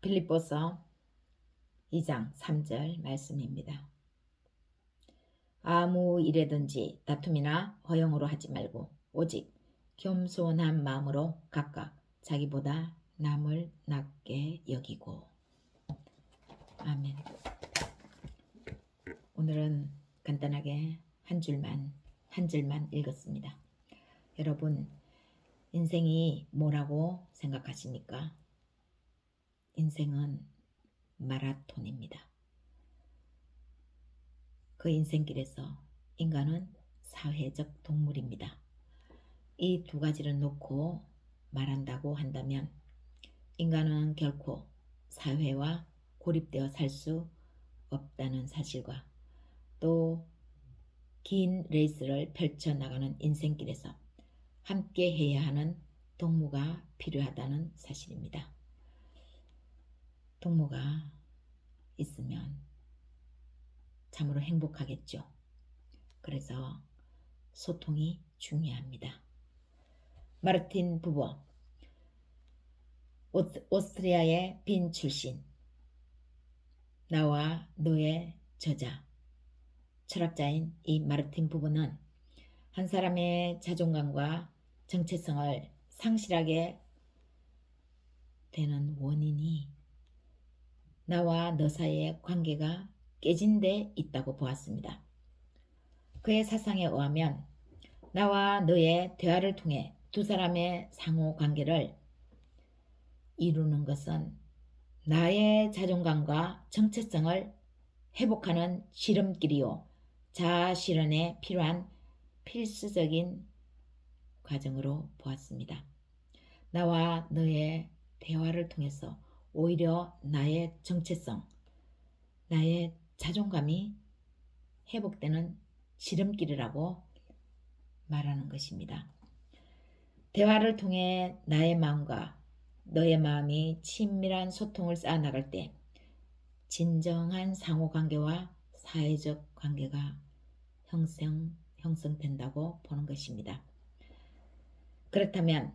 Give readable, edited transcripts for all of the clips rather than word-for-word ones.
빌립보서 2장 3절 말씀입니다. 아무 일에든지 다툼이나 허영으로 하지 말고 오직 겸손한 마음으로 각각 자기보다 남을 낮게 여기고. 아멘. 오늘은 간단하게 한 줄만 읽었습니다. 여러분, 인생이 뭐라고 생각하십니까? 인생은 마라톤입니다. 그 인생길에서 인간은 사회적 동물입니다. 이 두 가지를 놓고 말한다고 한다면 인간은 결코 사회와 고립되어 살 수 없다는 사실과 또 긴 레이스를 펼쳐나가는 인생길에서 함께 해야 하는 동무가 필요하다는 사실입니다. 동무가 있으면 참으로 행복하겠죠. 그래서 소통이 중요합니다. 마르틴 부버, 오스트리아의 빈 출신, 나와 너의 저자, 철학자인 이 마르틴 부버는 한 사람의 자존감과 정체성을 상실하게 되는 원인이 나와 너 사이의 관계가 깨진 데 있다고 보았습니다. 그의 사상에 의하면 나와 너의 대화를 통해 두 사람의 상호 관계를 이루는 것은 나의 자존감과 정체성을 회복하는 지름길이요 자아 실현에 필요한 필수적인 과정으로 보았습니다. 나와 너의 대화를 통해서 오히려 나의 정체성, 나의 자존감이 회복되는 지름길이라고 말하는 것입니다. 대화를 통해 나의 마음과 너의 마음이 친밀한 소통을 쌓아나갈 때 진정한 상호관계와 사회적 관계가 형성된다고 보는 것입니다. 그렇다면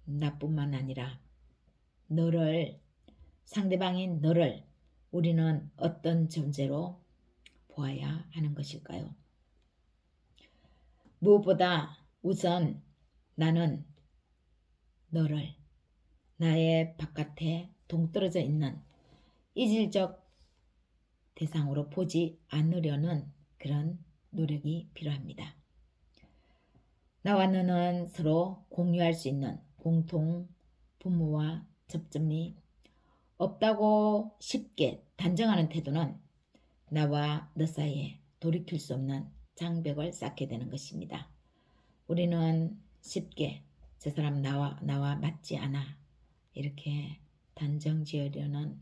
나뿐만 아니라 상대방인 너를 우리는 어떤 존재로 보아야 하는 것일까요? 무엇보다 우선 나는 너를 나의 바깥에 동떨어져 있는 이질적 대상으로 보지 않으려는 그런 노력이 필요합니다. 나와 너는 서로 공유할 수 있는 공통 분모와 접점이 없다고 쉽게 단정하는 태도는 나와 너 사이에 돌이킬 수 없는 장벽을 쌓게 되는 것입니다. 우리는 쉽게 저 사람 나와 맞지 않아 이렇게 단정 지으려는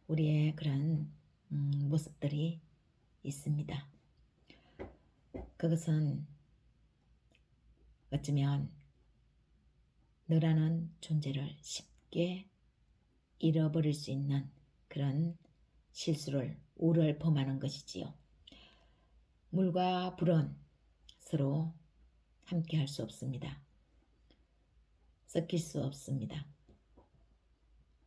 우리의 그런 모습들이 있습니다. 그것은 어쩌면 너라는 존재를 쉽게 잃어버릴 수 있는 그런 오를 범하는 것이지요. 물과 불은 서로 함께 할 수 없습니다. 섞일 수 없습니다.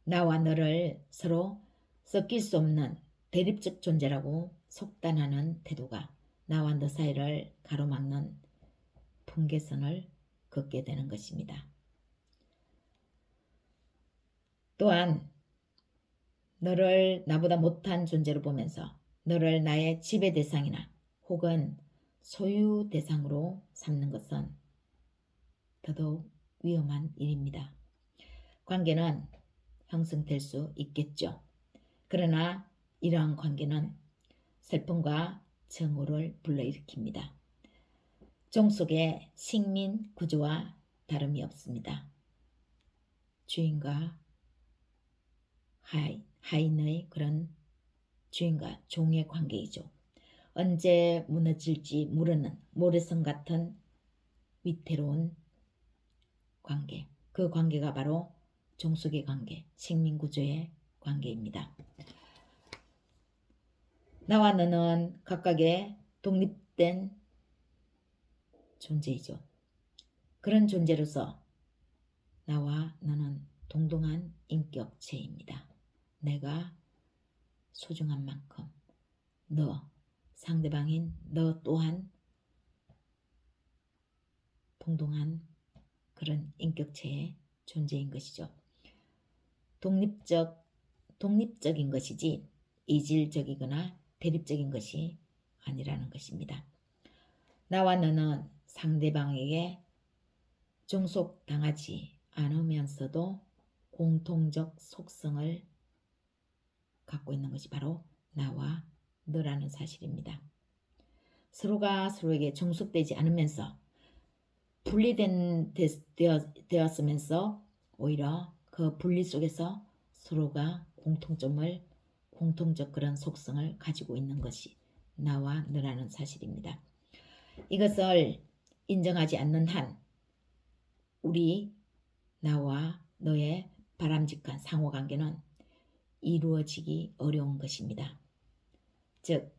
나와 너를 서로 섞일 수 없는 대립적 존재라고 속단하는 태도가 나와 너 사이를 가로막는 분계선을 걷게 되는 것입니다. 또한 너를 나보다 못한 존재로 보면서 너를 나의 지배 대상이나 혹은 소유 대상으로 삼는 것은 더더욱 위험한 일입니다. 관계는 형성될 수 있겠죠. 그러나 이러한 관계는 슬픔과 증오를 불러일으킵니다. 종속의 식민 구조와 다름이 없습니다. 주인과 하인의 그런 주인과 종의 관계이죠. 언제 무너질지 모르는 모래성 같은 위태로운 관계. 그 관계가 바로 종속의 관계, 식민구조의 관계입니다. 나와 너는 각각의 독립된 존재이죠. 그런 존재로서 나와 너는 동등한 인격체입니다. 내가 소중한 만큼 너, 상대방인 너 또한 동등한 그런 인격체의 존재인 것이죠. 독립적인 것이지 이질적이거나 대립적인 것이 아니라는 것입니다. 나와 너는 상대방에게 종속당하지 않으면서도 공통적 속성을 갖고 있는 것이 바로 나와 너라는 사실입니다. 서로가 서로에게 종속되지 않으면서 되었으면서 오히려 그 분리 속에서 서로가 공통적 그런 속성을 가지고 있는 것이 나와 너라는 사실입니다. 이것을 인정하지 않는 한 우리 나와 너의 바람직한 상호관계는 이루어지기 어려운 것입니다. 즉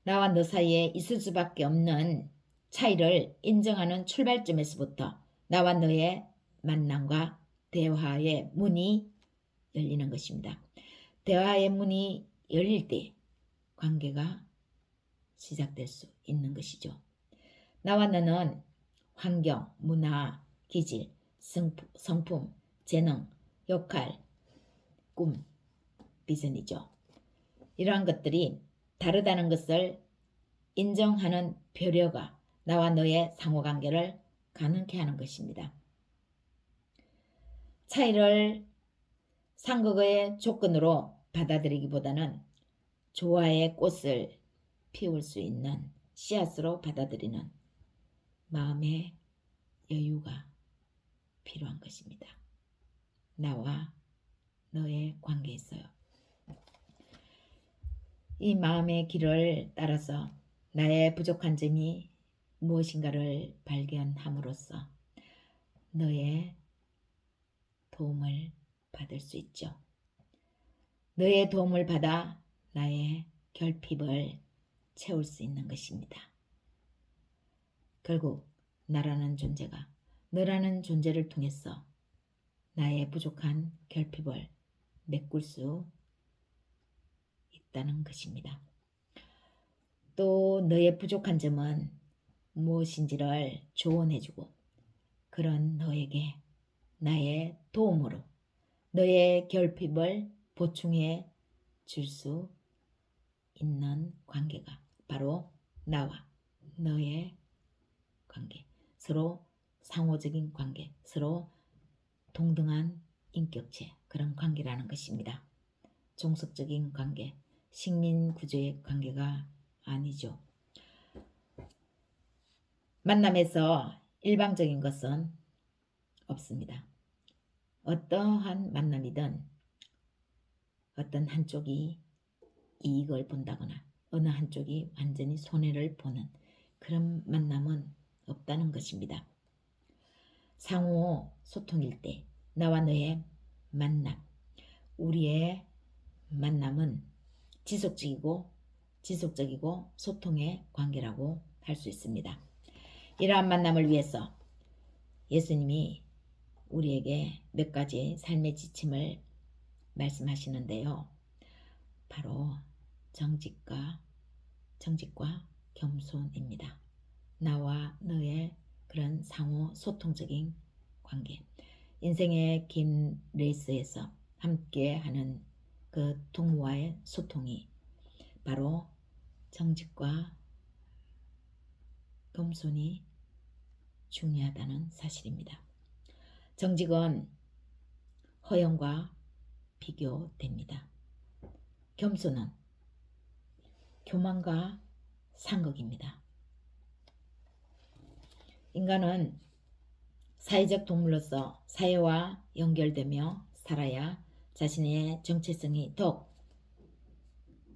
나와 너 사이에 있을 수밖에 없는 차이를 인정하는 출발점에서부터 나와 너의 만남과 대화의 문이 열리는 것입니다. 대화의 문이 열릴 때 관계가 시작될 수 있는 것이죠. 나와 너는 환경, 문화, 기질, 성품, 재능, 역할, 꿈, 비전이죠. 이러한 것들이 다르다는 것을 인정하는 배려가 나와 너의 상호관계를 가능케 하는 것입니다. 차이를 상극의 조건으로 받아들이기보다는 조화의 꽃을 피울 수 있는 씨앗으로 받아들이는 마음의 여유가 필요한 것입니다. 나와 너의 관계에서요. 이 마음의 길을 따라서 나의 부족한 점이 무엇인가를 발견함으로써 너의 도움을 받을 수 있죠. 너의 도움을 받아 나의 결핍을 채울 수 있는 것입니다. 결국 나라는 존재가 너라는 존재를 통해서 나의 부족한 결핍을 메꿀 수 있다는 것입니다. 또 너의 부족한 점은 무엇인지를 조언해주고 그런 너에게 나의 도움으로 너의 결핍을 보충해 줄 수 있는 관계가 바로 나와 너의 관계, 서로 상호적인 관계, 서로 동등한 인격체, 그런 관계라는 것입니다. 종속적인 관계, 식민구조의 관계가 아니죠. 만남에서 일방적인 것은 없습니다. 어떠한 만남이든 어떤 한쪽이 이익을 본다거나 어느 한쪽이 완전히 손해를 보는 그런 만남은 없다는 것입니다. 상호 소통일 때 나와 너의 만남, 우리의 만남은 지속적이고 소통의 관계라고 할 수 있습니다. 이러한 만남을 위해서 예수님이 우리에게 몇 가지 삶의 지침을 말씀하시는데요. 바로 정직과 겸손입니다. 나와 너의 그런 상호 소통적인 관계, 인생의 긴 레이스에서 함께하는 그 동무와의 소통이 바로 정직과 겸손이 중요하다는 사실입니다. 정직은 허영과 비교됩니다. 겸손은 교만과 상극입니다. 인간은 사회적 동물로서 사회와 연결되며 살아야 자신의 정체성이 더욱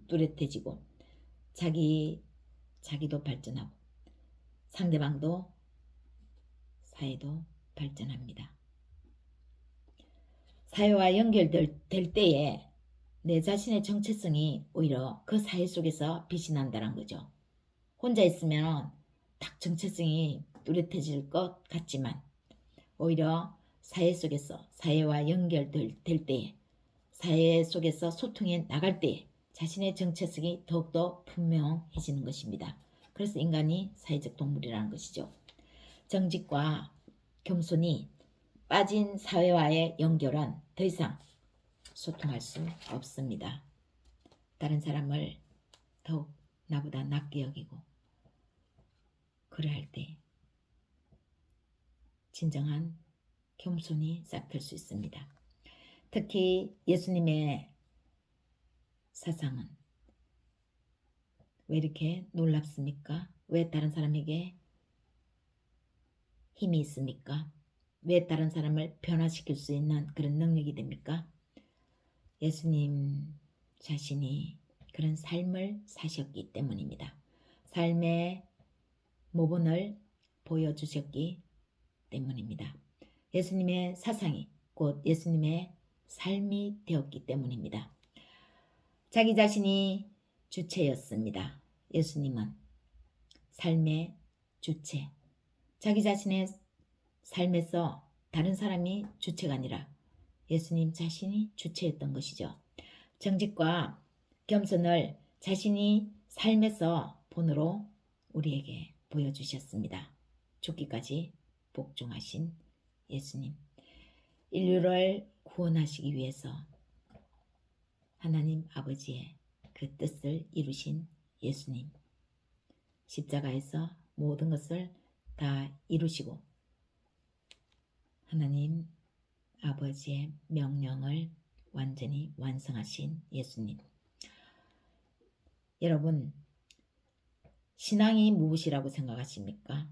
뚜렷해지고 자기도 발전하고 상대방도 사회도 발전합니다. 사회와 연결될 때에 내 자신의 정체성이 오히려 그 사회 속에서 빛이 난다는 거죠. 혼자 있으면 딱 정체성이 뚜렷해질 것 같지만 오히려 사회 속에서 사회와 연결될 때에 사회 속에서 소통해 나갈 때 자신의 정체성이 더욱더 분명해지는 것입니다. 그래서 인간이 사회적 동물이라는 것이죠. 정직과 겸손이 빠진 사회와의 연결은 더 이상 소통할 수 없습니다. 다른 사람을 더욱 나보다 낮게 여기고 그래 할 때 진정한 겸손이 싹틀 수 있습니다. 특히 예수님의 사상은 왜 이렇게 놀랍습니까? 왜 다른 사람에게 힘이 있습니까? 왜 다른 사람을 변화시킬 수 있는 그런 능력이 됩니까? 예수님 자신이 그런 삶을 사셨기 때문입니다. 삶의 모본을 보여주셨기 때문입니다. 예수님의 사상이 곧 예수님의 삶이 되었기 때문입니다. 자기 자신이 주체였습니다. 예수님은 삶의 주체, 자기 자신의 삶에서 다른 사람이 주체가 아니라 예수님 자신이 주체였던 것이죠. 정직과 겸손을 자신이 삶에서 본으로 우리에게 보여주셨습니다. 죽기까지 복종하신 예수님, 인류를 구원하시기 위해서 하나님 아버지의 그 뜻을 이루신 예수님, 십자가에서 모든 것을 다 이루시고 하나님 아버지의 명령을 완전히 완성하신 예수님. 여러분, 신앙이 무엇이라고 생각하십니까?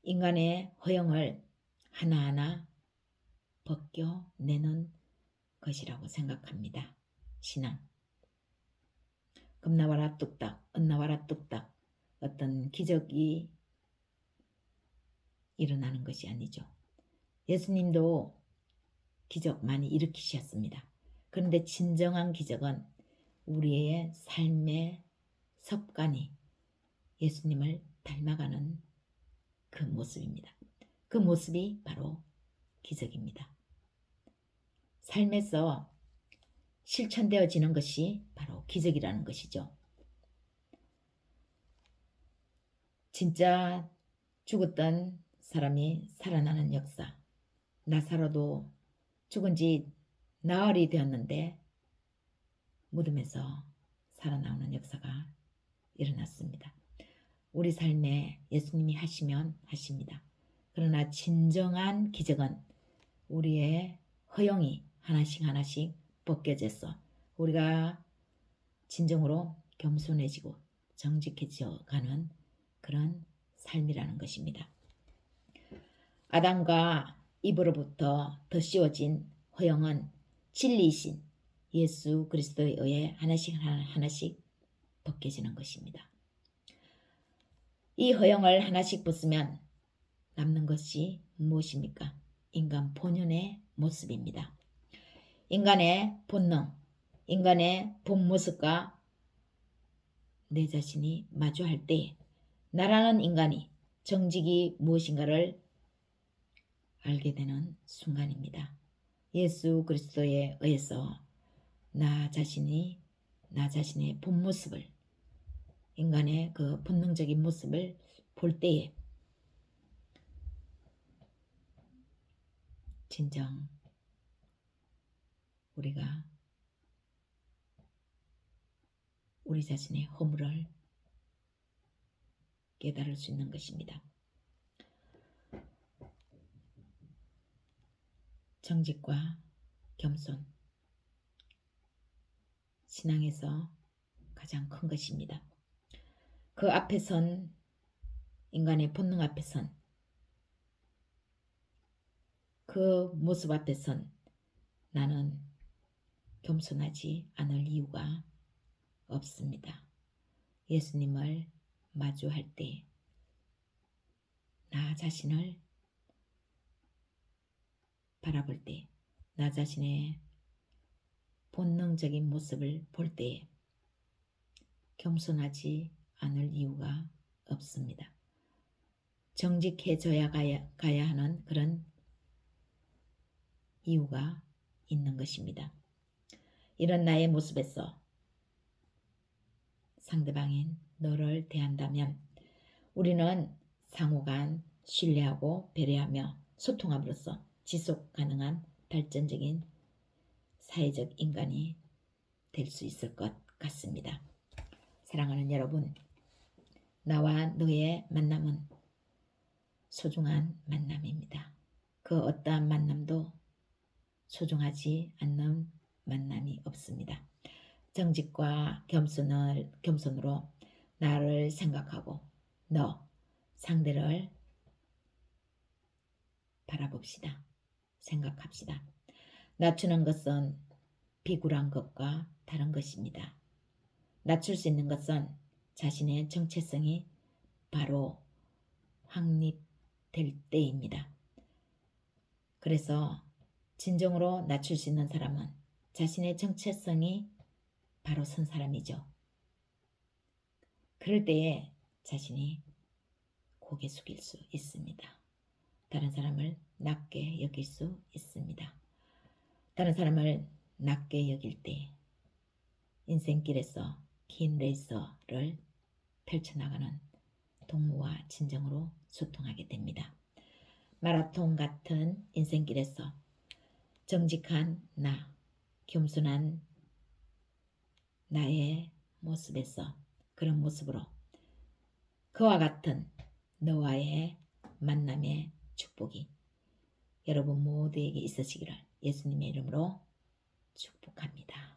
인간의 허영을 하나하나 벗겨내는 것이라고 생각합니다. 신앙. 금나와라 뚝딱, 은나와라 뚝딱 어떤 기적이 일어나는 것이 아니죠. 예수님도 기적 많이 일으키셨습니다. 그런데 진정한 기적은 우리의 삶의 습관이 예수님을 닮아가는 그 모습입니다. 그 모습이 바로 기적입니다. 삶에서 실천되어지는 것이 바로 기적이라는 것이죠. 진짜 죽었던 사람이 살아나는 역사. 나사로도 죽은 지 나흘이 되었는데 무덤에서 살아나오는 역사가 일어났습니다. 우리 삶에 예수님이 하시면 하십니다. 그러나 진정한 기적은 우리의 허영이 하나씩 하나씩 벗겨져서 우리가 진정으로 겸손해지고 정직해져 가는 그런 삶이라는 것입니다. 아담과 이브로부터 더 씌워진 허영은 진리이신 예수 그리스도에 의해 하나씩 하나씩 벗겨지는 것입니다. 이 허영을 하나씩 벗으면 남는 것이 무엇입니까? 인간 본연의 모습입니다. 인간의 본능, 인간의 본 모습과 내 자신이 마주할 때 나라는 인간이 정직이 무엇인가를 알게 되는 순간입니다. 예수 그리스도에 의해서 나 자신의 본 모습을, 인간의 그 본능적인 모습을 볼 때에 진정 우리가 우리 자신의 허물을 깨달을 수 있는 것입니다. 정직과 겸손, 신앙에서 가장 큰 것입니다. 그 앞에선 인간의 본능 앞에선 그 모습 앞에선 나는 겸손하지 않을 이유가 없습니다. 예수님을 마주할 때 나 자신을 바라볼 때, 나 자신의 본능적인 모습을 볼 때에 겸손하지 않을 이유가 없습니다. 정직해져야 가야 하는 그런 이유가 있는 것입니다. 이런 나의 모습에서 상대방인 너를 대한다면 우리는 상호간 신뢰하고 배려하며 소통함으로써 지속 가능한 발전적인 사회적 인간이 될 수 있을 것 같습니다. 사랑하는 여러분, 나와 너의 만남은 소중한 만남입니다. 그 어떠한 만남도 소중하지 않는 만남이 없습니다. 정직과 겸손으로 나를 생각하고 너 상대를 바라봅시다. 생각합시다. 낮추는 것은 비굴한 것과 다른 것입니다. 낮출 수 있는 것은 자신의 정체성이 바로 확립될 때입니다. 그래서 진정으로 낮출 수 있는 사람은 자신의 정체성이 바로 선 사람이죠. 그럴 때에 자신이 고개 숙일 수 있습니다. 다른 사람을 낮게 여길 수 있습니다. 다른 사람을 낮게 여길 때 인생길에서 긴 레이서를 펼쳐나가는 동무와 진정으로 소통하게 됩니다. 마라톤 같은 인생길에서 정직한 나, 겸손한 나의 모습에서 그런 모습으로 그와 같은 너와의 만남의 축복이 여러분 모두에게 있으시기를 예수님의 이름으로 축복합니다.